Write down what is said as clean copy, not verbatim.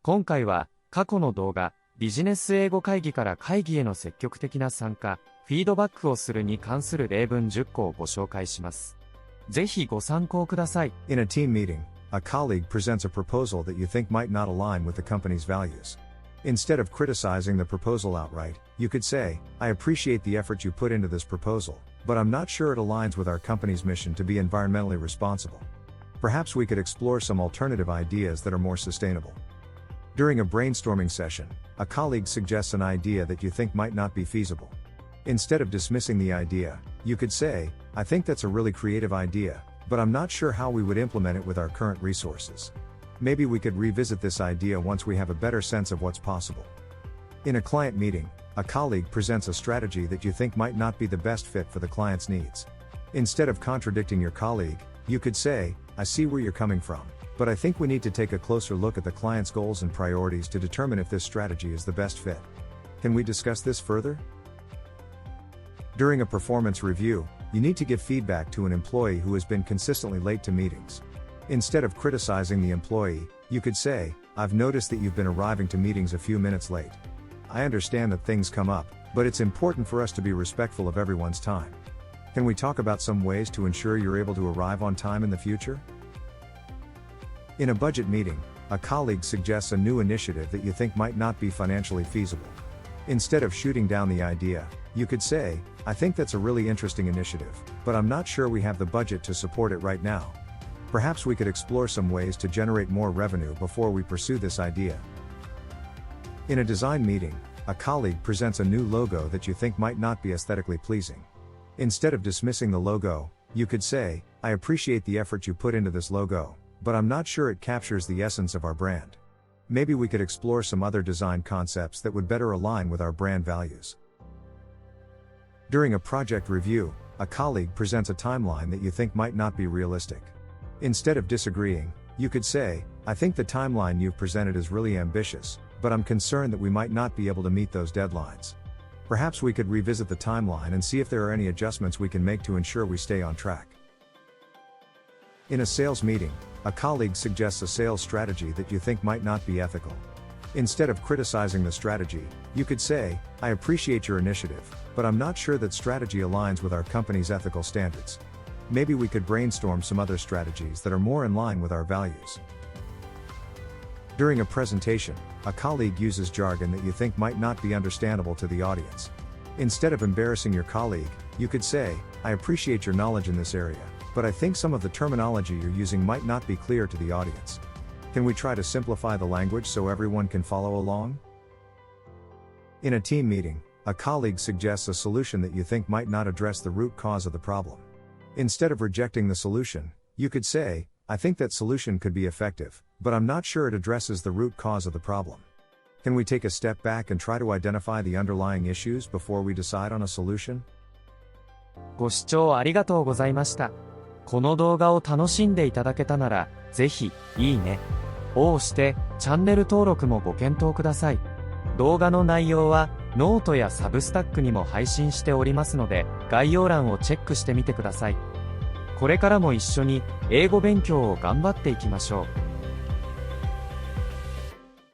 今回は、過去の動画、ビジネス英語会議から会議への積極的な参加、フィードバックをするに関する例文10個をご紹介します。ぜひご参考ください。In a team meeting, a colleague presents a proposal that you think might not align with the company's values. Instead of criticizing the proposal outright, you could say, I appreciate the effort you put into this proposal, but I'm not sure it aligns with our company's mission to be environmentally responsible. Perhaps we could explore some alternative ideas that are more sustainable. During a brainstorming session, a colleague suggests an idea that you think might not be feasible. Instead of dismissing the idea, you could say, I think that's a really creative idea, but I'm not sure how we would implement it with our current resources. Maybe we could revisit this idea once we have a better sense of what's possible. In a client meeting, a colleague presents a strategy that you think might not be the best fit for the client's needs. Instead of contradicting your colleague, you could say, I see where you're coming from, but I think we need to take a closer look at the client's goals and priorities to determine if this strategy is the best fit. Can we discuss this further? During a performance review, you need to give feedback to an employee who has been consistently late to meetings. Instead of criticizing the employee, you could say, I've noticed that you've been arriving to meetings a few minutes late. I understand that things come up, but it's important for us to be respectful of everyone's time. Can we talk about some ways to ensure you're able to arrive on time in the future? In a budget meeting, a colleague suggests a new initiative that you think might not be financially feasible. Instead of shooting down the idea, you could say, I think that's a really interesting initiative, but I'm not sure we have the budget to support it right now. Perhaps we could explore some ways to generate more revenue before we pursue this idea. In a design meeting, a colleague presents a new logo that you think might not be aesthetically pleasing. Instead of dismissing the logo, you could say, I appreciate the effort you put into this logo, but I'm not sure it captures the essence of our brand. Maybe we could explore some other design concepts that would better align with our brand values. During a project review, a colleague presents a timeline that you think might not be realistic. Instead of disagreeing, you could say, I think the timeline you've presented is really ambitious, but I'm concerned that we might not be able to meet those deadlines. Perhaps we could revisit the timeline and see if there are any adjustments we can make to ensure we stay on track. In a sales meeting, a colleague suggests a sales strategy that you think might not be ethical. Instead of criticizing the strategy, you could say, I appreciate your initiative, but I'm not sure that strategy aligns with our company's ethical standards. Maybe we could brainstorm some other strategies that are more in line with our values. During a presentation, a colleague uses jargon that you think might not be understandable to the audience. Instead of embarrassing your colleague, you could say, I appreciate your knowledge in this area, but I think some of the terminology you're using might not be clear to the audience. Can we try to simplify the language so everyone can follow along? In a team meeting, a colleague suggests a solution that you think might not address the root cause of the problem. Instead of rejecting the solution, you could say, I think that solution could be effective, but I'm not sure it addresses the root cause of the problem. Can we take a step back and try to identify the underlying issues before we decide on a solution? ご視聴ありがとうございました。この動画を楽しんでいただけたなら、ぜひ、いいねを押して、チャンネル登録もご検討ください。動画の内容は、ノートやサブスタックにも配信しておりますので、概要欄をチェックしてみてください。これからも一緒に、英語勉強を頑張っていきましょう。